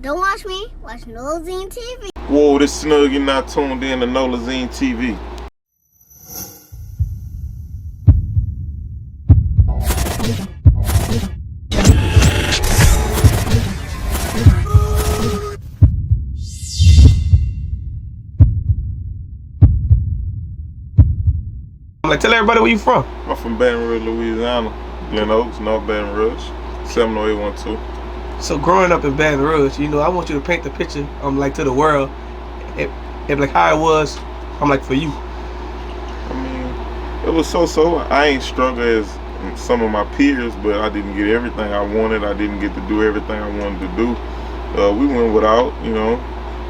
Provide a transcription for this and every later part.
Don't watch me, watch Nolazine TV. Whoa, this Snug, you're not tuned in to Nolazine TV. Like, tell everybody where you from. I'm from Baton Rouge, Louisiana. Glen Oaks, North Baton Rouge, 70812. So growing up in Baton Rouge, you know, I want you to paint the picture, like to the world, and like how it was, like for you. I mean, it was so. I ain't struggle as some of my peers, but I didn't get everything I wanted. I didn't get to do everything I wanted to do. We went without, you know.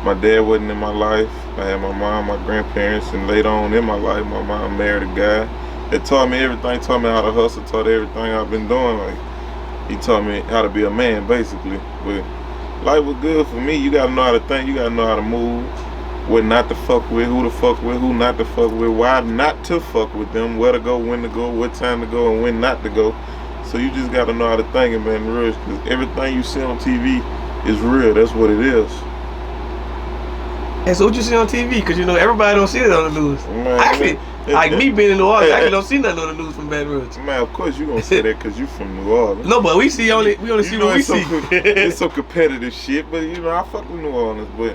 My dad wasn't in my life. I had my mom, my grandparents, and later on in my life, my mom married a guy that taught me everything, taught me how to hustle, taught everything I've been doing. Like, he taught me how to be a man, basically. But life was good for me. You gotta know how to think. You gotta know how to move. What not to fuck with, who to fuck with, who not to fuck with, why not to fuck with them, where to go, when to go, what time to go, and when not to go. So you just gotta know how to think in Baton Rouge, because everything you see on TV is real. That's what it is. And so what you see on TV? Because you know everybody don't see it on the news. Man, actually, like me being in New Orleans, I actually don't see nothing on the news from Baton Rouge. Man, of course you gonna say that because you from New Orleans. No, but we only see what we see. It's some competitive shit, but you know I fuck with New Orleans, but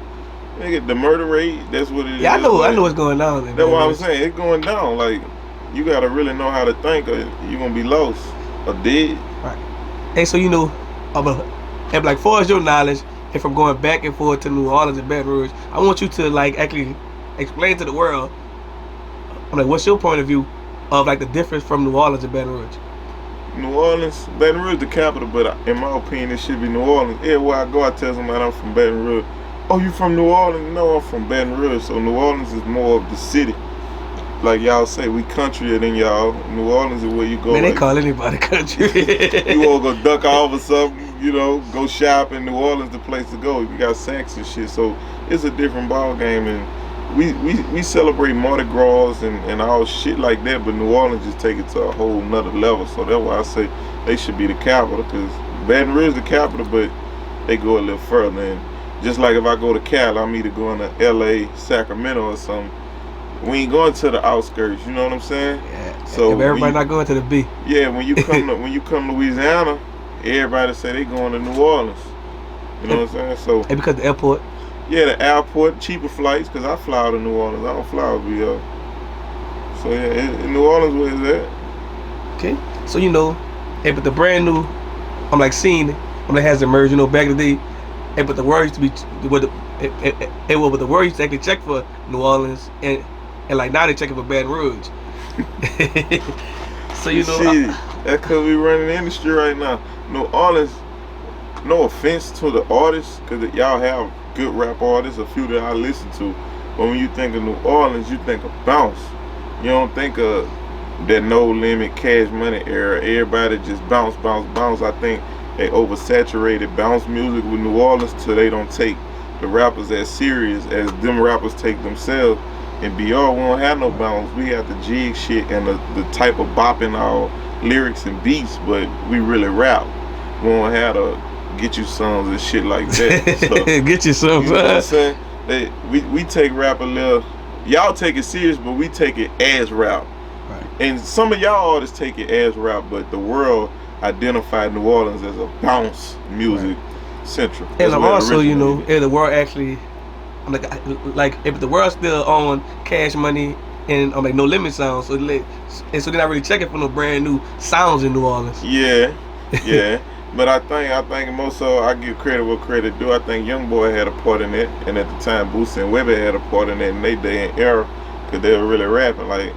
nigga, the murder rate, that's what it is. Yeah, I know what's going on. That's what I'm saying. It's going down. Like, you gotta really know how to think, or you gonna be lost or dead. Right. Hey, so you know, and like far as your knowledge, and from going back and forth to New Orleans and Baton Rouge, I want you to like actually explain to the world, like, what's your point of view of like the difference from New Orleans and Baton Rouge? New Orleans, Baton Rouge the capital, but in my opinion, it should be New Orleans. Everywhere I go, I tell somebody I'm from Baton Rouge. Oh, you from New Orleans? No, I'm from Baton Rouge. So New Orleans is more of the city. Like y'all say, we countryer than y'all. New Orleans is where you go. Man, they call anybody country. You wanna go duck off or something, you know, go shopping. New Orleans the place to go. You got Saks and shit. So it's a different ball game, and we celebrate Mardi Gras and all shit like that. But New Orleans just take it to a whole nother level. So that's why I say they should be the capital, because Baton Rouge is the capital, but they go a little further. And just like if I go to Cali, I'm either going to LA, Sacramento, or something. We ain't going to the outskirts, you know what I'm saying? Yeah. So if everybody not going to the B. Yeah, when you come to Louisiana, everybody say they going to New Orleans. You know what I'm saying? So and because the airport. Yeah, the airport, cheaper flights, because I fly to New Orleans. I don't fly to BO. So yeah, in New Orleans, where is that? Okay. So you know, but the brand new, like scene, has emerged. You know, back in the day, but the word used to be but the word used to actually check for New Orleans, and like now they checking for Baton Rouge. So you know, shit, that's because we running the industry right now. New Orleans, no offense to the artists, because y'all have good rap artists, a few that I listen to. But when you think of New Orleans, you think of bounce. You don't think of that No Limit, Cash Money era. Everybody just bounce. I think they oversaturated bounce music with New Orleans till they don't take the rappers as serious as them rappers take themselves. In BR, we don't have no bounce. We have the jig shit and the type of bopping our lyrics and beats, but we really rap. We don't have to get you songs and shit like that. So, get you some. You know what I'm saying? We take rap a little. Y'all take it serious, but we take it as rap. Right. And some of y'all artists take it as rap, but the world identified New Orleans as a bounce music central. And also, you know, if the world actually, like if the world still on Cash Money and like No Limit sounds, so they're not really checking for no brand new sounds in New Orleans. Yeah. But I think most of I give credit where credit due. I think Young Boy had a part in it, and at the time Boosie and Weber had a part in it in their day and era, because they were really rapping. Like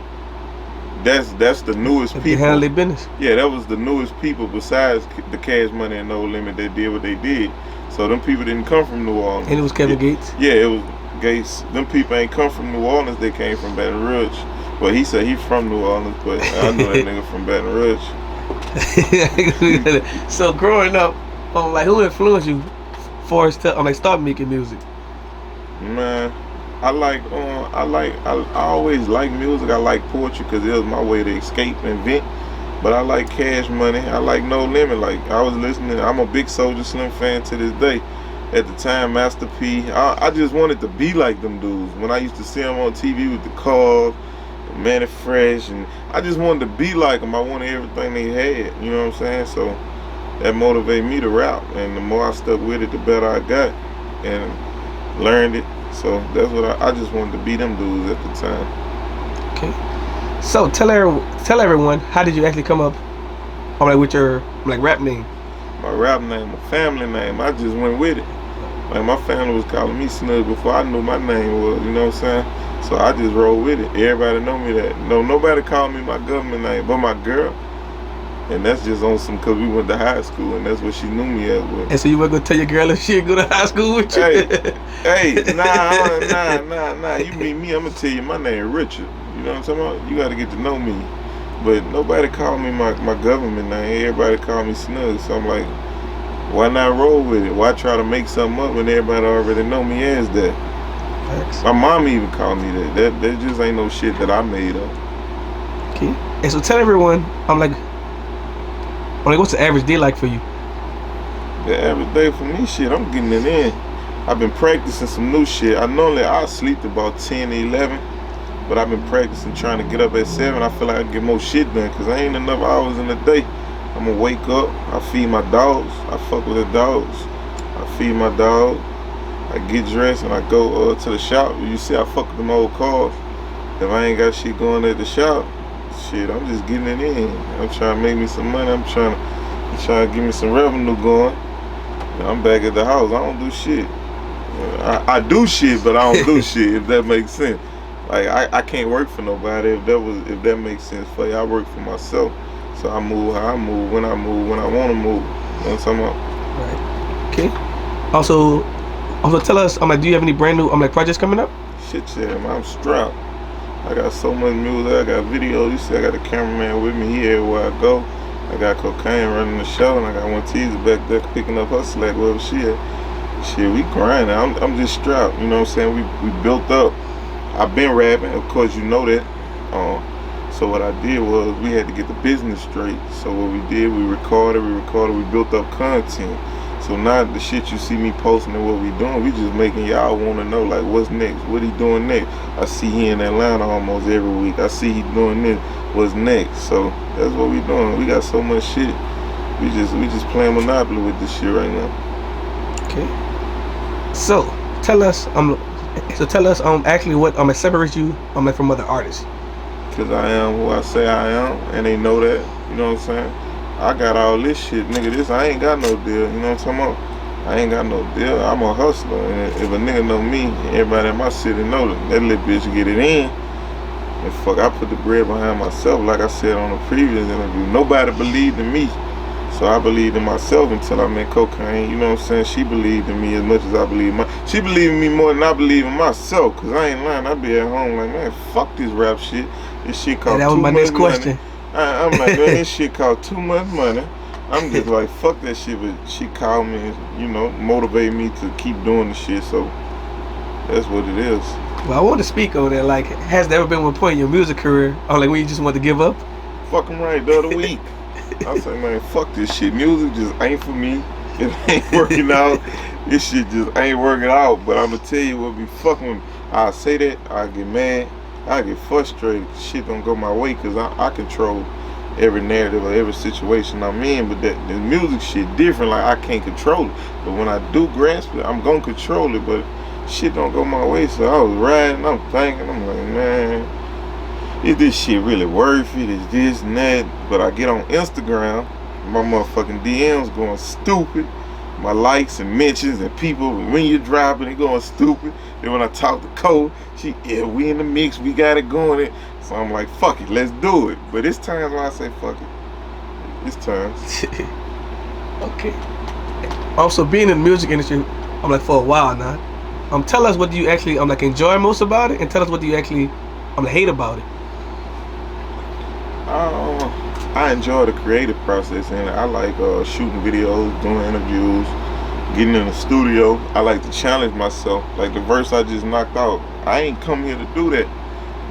that's the newest people. They handle their business. Yeah, that was the newest people besides the Cash Money and No Limit that did what they did. So them people didn't come from New Orleans. And it was Kevin Gates. Yeah, it was Gates. Them people ain't come from New Orleans. They came from Baton Rouge. Well, he said he from New Orleans, but I know that nigga from Baton Rouge. So growing up, like who influenced you for us to like start making music? Man, I always like music. I like poetry because it was my way to escape and vent. But I like Cash Money. I like No Limit. Like I was listening. I'm a big Soulja Slim fan to this day. At the time, Master P. I just wanted to be like them dudes. When I used to see them on TV with the cars, the Manny Fresh, and I just wanted to be like them. I wanted everything they had, you know what I'm saying? So that motivated me to rap, and the more I stuck with it, the better I got and learned it. So that's what I just wanted to be them dudes at the time. Okay. So tell everyone, how did you actually come up with your rap name? My rap name, my family name, I just went with it. Like my family was calling me Snug before I knew my name was, you know what I'm saying? So I just rolled with it. Everybody know me that. No, nobody called me my government name, but my girl. And that's just on some, cause we went to high school, and that's what she knew me as with. And so you weren't gonna tell your girl if she'd go to high school with you? Hey, nah. You meet me, I'm gonna tell you my name Richard. You know what I'm talking about? You gotta get to know me. But nobody called me my government name. Everybody called me Snugs. So I'm like, why not roll with it? Why try to make something up when everybody already know me as that? Thanks. My mom even called me that. That just ain't no shit that I made up. Okay. And so tell everyone, what's the average day like for you? The average day for me, shit, I'm getting it in. I've been practicing some new shit. I normally I sleep about 10 to 11, but I've been practicing trying to get up at 7. I feel like I can get more shit done because I ain't enough hours in the day. I'm gonna wake up, I feed my dogs, I fuck with the dogs. I feed my dog, I get dressed and I go to the shop. You see I fuck with them old cars. If I ain't got shit going at the shop, shit, I'm just getting it in. I'm trying to make me some money. I'm trying to get me some revenue going. I'm back at the house. I don't do shit. I do shit, but I don't do shit. If that makes sense. Like I can't work for nobody. If that makes sense for you, I work for myself. So I move how I move, when I want to move. You know what I'm talking about? Right. Okay. Also tell us, do you have any brand new projects coming up? Shit, yeah, man, I'm strapped. I got so much music. I got videos. You see, I got a cameraman with me. He everywhere I go. I got Cocaine running the show, and I got one teaser back there picking up her slack wherever she at. Shit, we grinding. I'm just strapped. You know what I'm saying? We built up. I've been rapping, of course, you know that. So what I did was we had to get the business straight. So what we did, we recorded, we built up content. So now the shit you see me posting and what we doing, we just making y'all want to know like what's next, what he doing next. I see he in Atlanta almost every week. I see he doing this. What's next? So that's what we doing. We got so much shit. We just playing Monopoly with this shit right now. Okay. So tell us actually what separates you from other artists. Cause I am who I say I am, and they know that. You know what I'm saying? I got all this shit, nigga. I ain't got no deal. You know what I'm talking about? I ain't got no deal. I'm a hustler, and if a nigga know me, everybody in my city know that little bitch get it in. And fuck, I put the bread behind myself, like I said on the previous interview. Nobody believed in me, so I believed in myself until I met Cocaine. You know what I'm saying? She believed in me as much as I believe in she believed in me more than I believe in myself. Cause I ain't lying. I be at home like, man, fuck this rap shit. This shit cost that was too my much next question. money. I'm like, man, this shit cost too much money. I'm just like, fuck that shit. But she called me and, you know, motivated me to keep doing the shit. So that's what it is. Well, I want to speak on that. Like, has there ever been one point in your music career, when you just want to give up? Fucking right, the other week. I was like, man, fuck this shit. Music just ain't for me. It ain't working out. This shit just ain't working out. But I'm gonna tell you what be fucking with me. I say that, I get mad, I get frustrated. Shit don't go my way because I control every narrative or every situation I'm in. But the music shit different. Like, I can't control it. But when I do grasp it, I'm gonna control it. But shit don't go my way. So I was riding, I'm thinking, I'm like, man, is this shit really worth it? Is this and that? But I get on Instagram, my motherfucking DMs going stupid. My likes and mentions and people, when you're dropping, it going stupid. Then when I talk to Cole, yeah, we in the mix, we got it going. So I'm like, fuck it, let's do it. But it's times when I say fuck it. It's times. Okay. Also, being in the music industry, for a while now. Tell us what do you actually enjoy most about it, and tell us what do you actually hate about it. I enjoy the creative process, and I like shooting videos, doing interviews, getting in the studio. I like to challenge myself. Like the verse I just knocked out, I ain't come here to do that.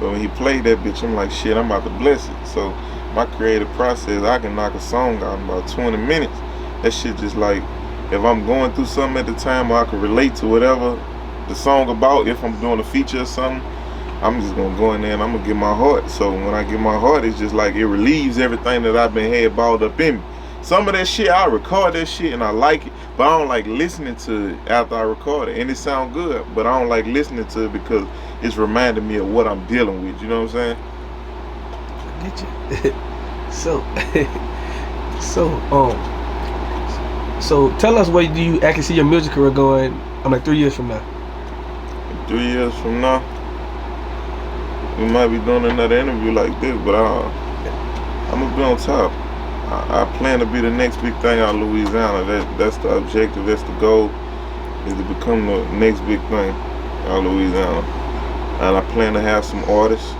But when he played that bitch, I'm like, shit, I'm about to bless it. So my creative process, I can knock a song out in about 20 minutes. That shit just like if I'm going through something at the time, or I can relate to whatever the song about. If I'm doing a feature or something, I'm just gonna go in there and I'm gonna get my heart. So when I get my heart, it's just like it relieves everything that I've been had balled up in me. Some of that shit, I record that shit and I like it, but I don't like listening to it after I record it. And it sound good, but I don't like listening to it because it's reminding me of what I'm dealing with. You know what I'm saying? I get you. So tell us, where do you actually see your music career going? I'm like 3 years from now. 3 years from now, we might be doing another interview like this, but I'm gonna be on top. I plan to be the next big thing out of Louisiana. That's the objective. That's the goal, is to become the next big thing out of Louisiana. And I plan to have some artists.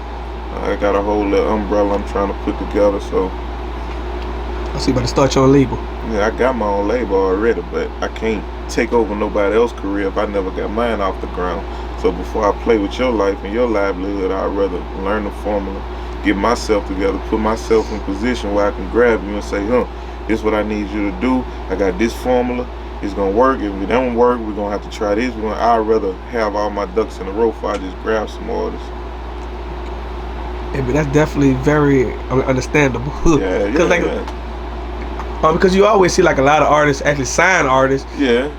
I got a whole little umbrella I'm trying to put together. So I see you about to start your own label. yeah, I got my own label already, but I can't take over nobody else's career if I never got mine off the ground. So before I play with your life and your livelihood, I'd rather learn the formula, get myself together, put myself in position where I can grab you and say, this is what I need you to do. I got this formula. It's gonna work. If it don't work, we're gonna have to try this. I'd rather have all my ducks in a row before I just grab some artists. Yeah, but that's definitely very understandable. Yeah, because you always see like a lot of artists actually sign artists. Yeah.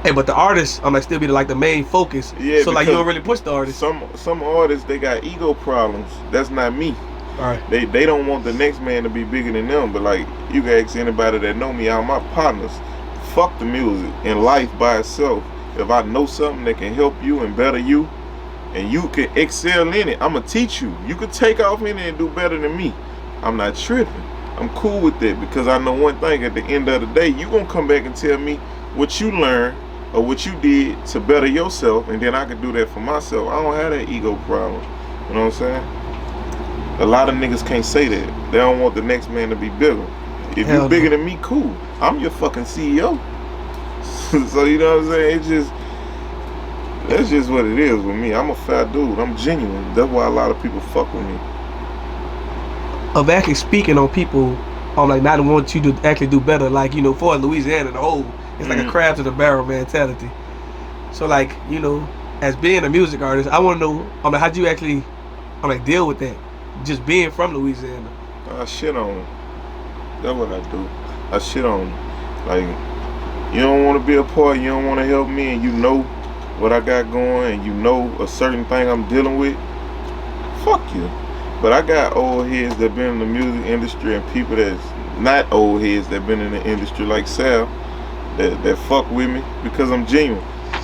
Hey, but the artists, like still be like the main focus. Yeah. So like you don't really push the artists. Some artists, they got ego problems. That's not me. All right. They don't want the next man to be bigger than them. But like you can ask anybody that know me, all my partners. Fuck the music and life by itself. If I know something that can help you and better you, and you can excel in it, I'ma teach you. You could take off in it and do better than me. I'm not tripping. I'm cool with that because I know one thing. At the end of the day, you gonna come back and tell me what you learned or what you did to better yourself, and then I can do that for myself. I don't have that ego problem. You know what I'm saying? A lot of niggas can't say that. They don't want the next man to be bigger. If you're bigger than me, cool. I'm your fucking CEO. So you know what I'm saying? That's just what it is with me. I'm a fat dude. I'm genuine. That's why a lot of people fuck with me. Of actually speaking on people, like not want you to actually do better. Like for Louisiana the whole, it's like a crab to the barrel mentality. So like as being a music artist, I want to know, how do you actually, deal with that? Just being from Louisiana. I shit on them. That's what I do. I shit on them. Like, you don't want to be a part, you don't want to help me, and you know what I got going, and you know a certain thing I'm dealing with, fuck you. But I got old heads that been in the music industry and people that's not old heads that been in the industry like Sal that fuck with me because I'm genuine.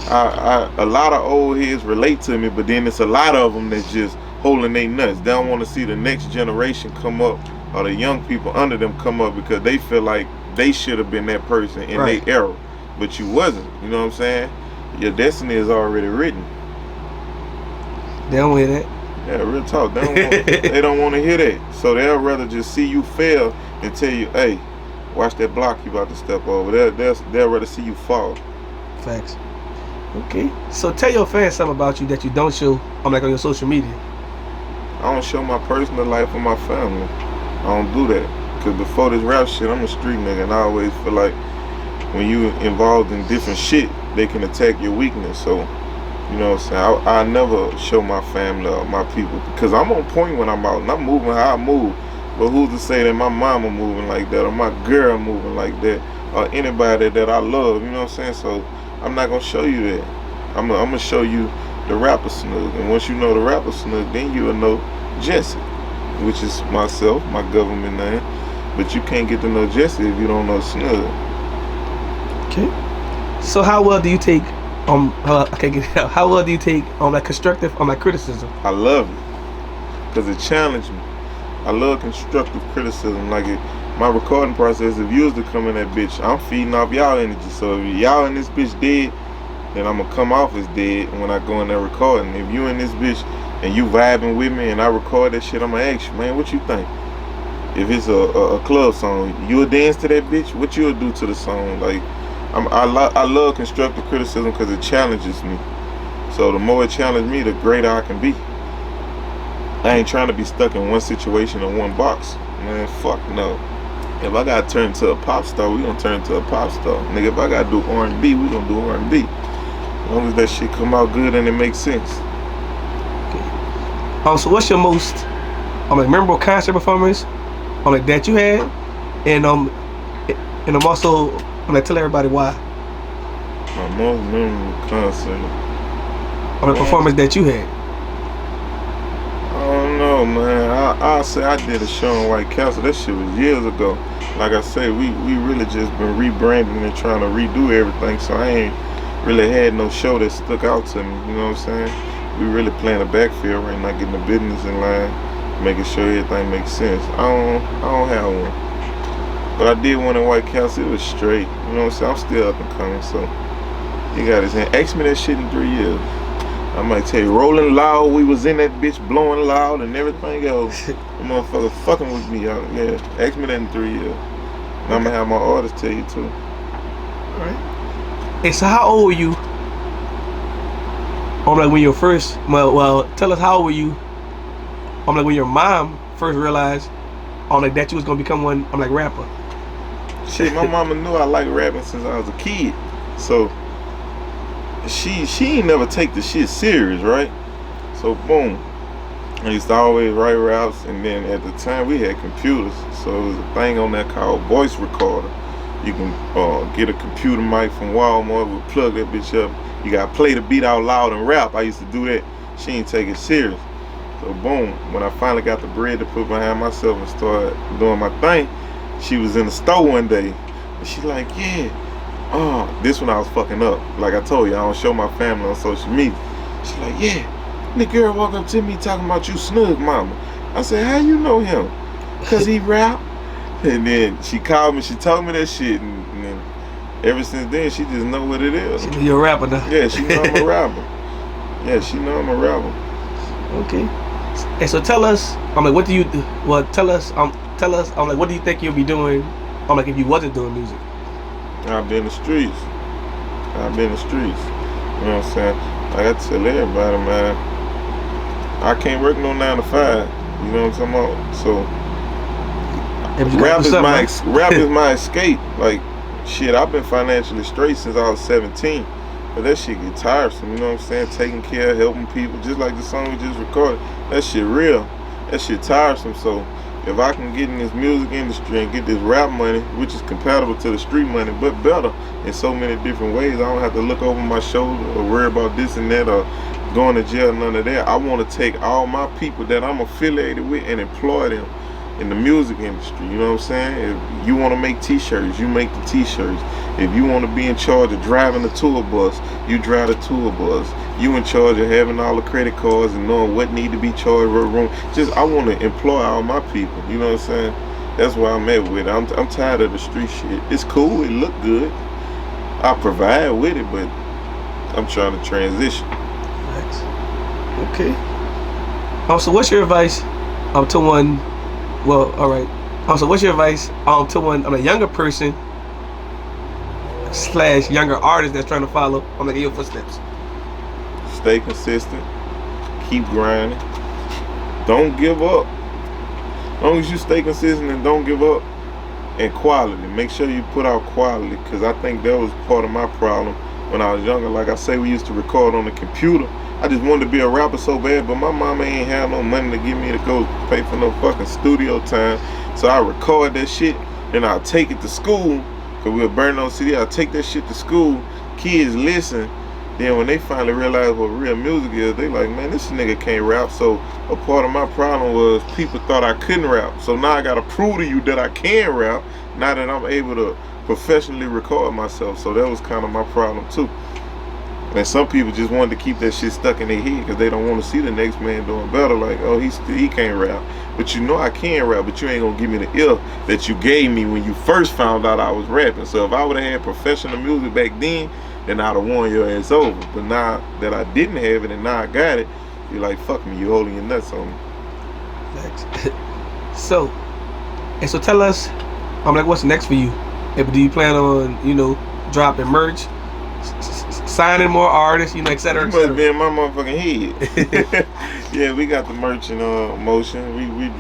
A lot of old heads relate to me, but then it's a lot of them that's just holding their nuts. They don't want to see the next generation come up or the young people under them come up because they feel like they should have been that person in their era, but you wasn't. You know what I'm saying? Your destiny is already written. They don't hear that. Yeah, real talk. They don't want to hear that. So they'll rather just see you fail and tell you, hey, watch that block you about to step over. They'll rather see you fall. Facts. Okay. So tell your fans something about you that you don't show on your social media. I don't show my personal life or my family. I don't do that. Because before this rap shit, I'm a street nigga, and I always feel like when you involved in different shit, they can attack your weakness. So, you know what I'm saying? I never show my family or my people because I'm on point when I'm out and I'm moving how I move. But who's to say that my mama moving like that or my girl moving like that or anybody that I love, you know what I'm saying? So I'm not going to show you that. I'm going to show you the rapper Snug. And once you know the rapper Snug, then you'll know Jesse, which is myself, my government name. But you can't get to know Jesse if you don't know Snug. Okay. So how well do you take how well do you take constructive criticism? I love it because it challenged me. I love constructive criticism. Like my recording process, if you was to come in that bitch, I'm feeding off y'all energy. So if y'all in this bitch dead, then I'm gonna come off as dead when I go in there recording. If you in this bitch and you vibing with me and I record that shit, I'm gonna ask you, man, what you think? If it's a club song, you'll dance to that bitch? What you'll do to the song? Like, I love constructive criticism because it challenges me. So the more it challenges me, the greater I can be. I ain't trying to be stuck in one situation or one box. Man, fuck no. If I gotta turn to a pop star, we gonna turn to a pop star. Nigga, if I gotta do R&B, we gonna do R&B. As long as that shit come out good and it makes sense. Okay. So what's your most memorable concert performance that you had, and I'm also tell everybody why. My most memorable concert. Performance that you had. I don't know, man. I'll say I did a show in White Castle. That shit was years ago. Like I say, we really just been rebranding and trying to redo everything. So I ain't really had no show that stuck out to me. You know what I'm saying? We really playing the backfield right now, getting the business in line, making sure everything makes sense. I don't have one, but I did one in White Castle. It was straight. You know what I'm saying? I'm still up and coming, so you got his hand. Ask me that shit in 3 years. I might tell you, rolling loud, we was in that bitch blowing loud and everything else. The motherfucker fucking with me. Yeah, ask me that in 3 years. And I'm gonna have my artists tell you too. Alright. And so how old were you? When you were first, well, tell us how old were you? When your mom first realized that you was gonna become one rapper. Shit, my mama knew I liked rapping since I was a kid. So she ain't never take the shit serious, right? So boom, I used to always write raps, and then at the time we had computers, so it was a thing on that called voice recorder. You can get a computer mic from Walmart, we'll plug that bitch up. You gotta play the beat out loud and rap. I used to do that. She ain't take it serious. So boom, when I finally got the bread to put behind myself and started doing my thing, she was in the store one day, and she like, yeah. This one I was fucking up. Like I told you, I don't show my family on social media. She like, yeah. And the girl walked up to me talking about you Snug mama. I said, how you know him? Cause he rap. And then she called me, she told me that shit, and then ever since then she just know what it is. She know you're a rapper now. Yeah, she know I'm a rapper. Yeah, she know I'm a rapper. Okay. And so tell us, what do you do? Well, tell us, what do you think you'll be doing, if you wasn't doing music? I've been in the streets. You know what I'm saying? Like I tell everybody, man, I can't work no 9 to 5. You know what I'm talking about? So rap is my escape. Like shit, I've been financially straight since I was 17. But that shit get tiresome, you know what I'm saying? Taking care, helping people, just like the song we just recorded. That shit real. That shit tiresome. So if I can get in this music industry and get this rap money, which is compatible to the street money, but better in so many different ways, I don't have to look over my shoulder or worry about this and that or going to jail, none of that. I want to take all my people that I'm affiliated with and employ them in the music industry. You know what I'm saying? If you want to make t-shirts, you make the t-shirts. If you want to be in charge of driving the tour bus, you drive the tour bus. You in charge of having all the credit cards and knowing what need to be charged for a room. I want to employ all my people. You know what I'm saying? That's where I'm at with it. I'm tired of the street shit. It's cool. It look good. I provide with it, but I'm trying to transition. Nice. Okay. So what's your advice to one? Well, all right. So what's your advice to one, a younger person / younger artist that's trying to follow in your footsteps? Stay consistent. Keep grinding. Don't give up. As long as you stay consistent and don't give up, and quality. Make sure you put out quality, because I think that was part of my problem when I was younger. Like I say, we used to record on the computer. I just wanted to be a rapper so bad, but my mama ain't had no money to give me to go pay for no fucking studio time. So I record that shit, and I'll take it to school, because we'll burn on CD. I'll take that shit to school. Kids listen. Then when they finally realize what real music is, they like, man, this nigga can't rap. So a part of my problem was people thought I couldn't rap. So now I gotta prove to you that I can rap, now that I'm able to professionally record myself. So that was kind of my problem too. And some people just wanted to keep that shit stuck in their head because they don't want to see the next man doing better. Like, oh, he can't rap. But you know I can rap, but you ain't gonna give me the ear that you gave me when you first found out I was rapping. So if I would have had professional music back then I'd have won your ass over. But now that I didn't have it and now I got it, you're like, fuck me, you holding your nuts on me. Thanks. So tell us, what's next for you? Do you plan on, dropping merch, signing more artists, et cetera, et cetera? You must be in my motherfucking head. Yeah, we got the merch in motion.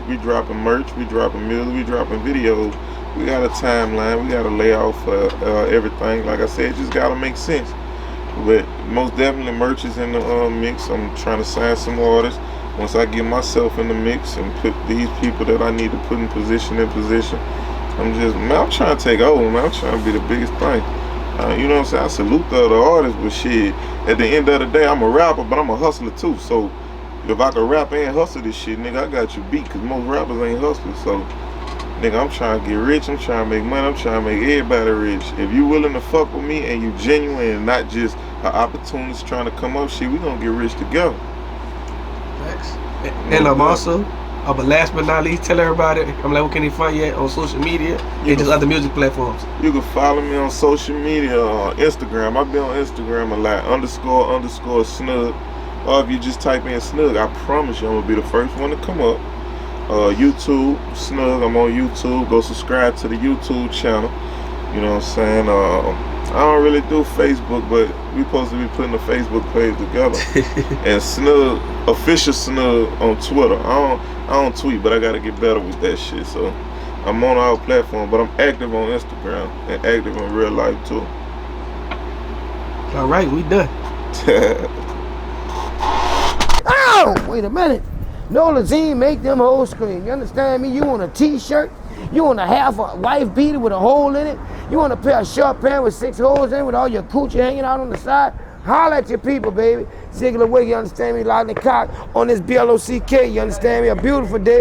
We dropping merch, we dropping music, we dropping videos. We got a timeline. We got a layout for everything. Like I said, it just gotta make sense. But most definitely, merch is in the mix. I'm trying to sign some orders. Once I get myself in the mix and put these people that I need to put in position, I'm trying to take over, man. I'm trying to be the biggest thing. You know what I'm saying? I salute the other artists, but shit, at the end of the day, I'm a rapper, but I'm a hustler too. So if I can rap and hustle this shit, nigga, I got you beat, because most rappers ain't hustlers. So, nigga, I'm trying to get rich. I'm trying to make money. I'm trying to make everybody rich. If you willing to fuck with me and you genuine and not just an opportunist trying to come up, shit, we gonna get rich together. Thanks. And I'm also, but last but not least, tell everybody, where can they find you at on social media and just other music platforms? You can follow me on social media, on Instagram. I've been on Instagram a lot, __ Snug. Or if you just type in Snug, I promise you I'm gonna be the first one to come up. YouTube, Snug, I'm on YouTube. Go subscribe to the YouTube channel. You know what I'm saying? I don't really do Facebook, but we supposed to be putting a Facebook page together. And Snug, official Snug on Twitter. I don't tweet, but I gotta get better with that shit. So I'm on our platform, but I'm active on Instagram and active in real life too. All right, we done. Oh, wait a minute. Nolazine make them hoes scream. You understand me? You want a t-shirt? You want a half a wife beater with a hole in it? You want a pair of short pants with 6 holes in it with all your coochie hanging out on the side? Holla at your people, baby. Ziggler Wig, you understand me? Lock the cock on this BLOCK, you understand me? A beautiful day.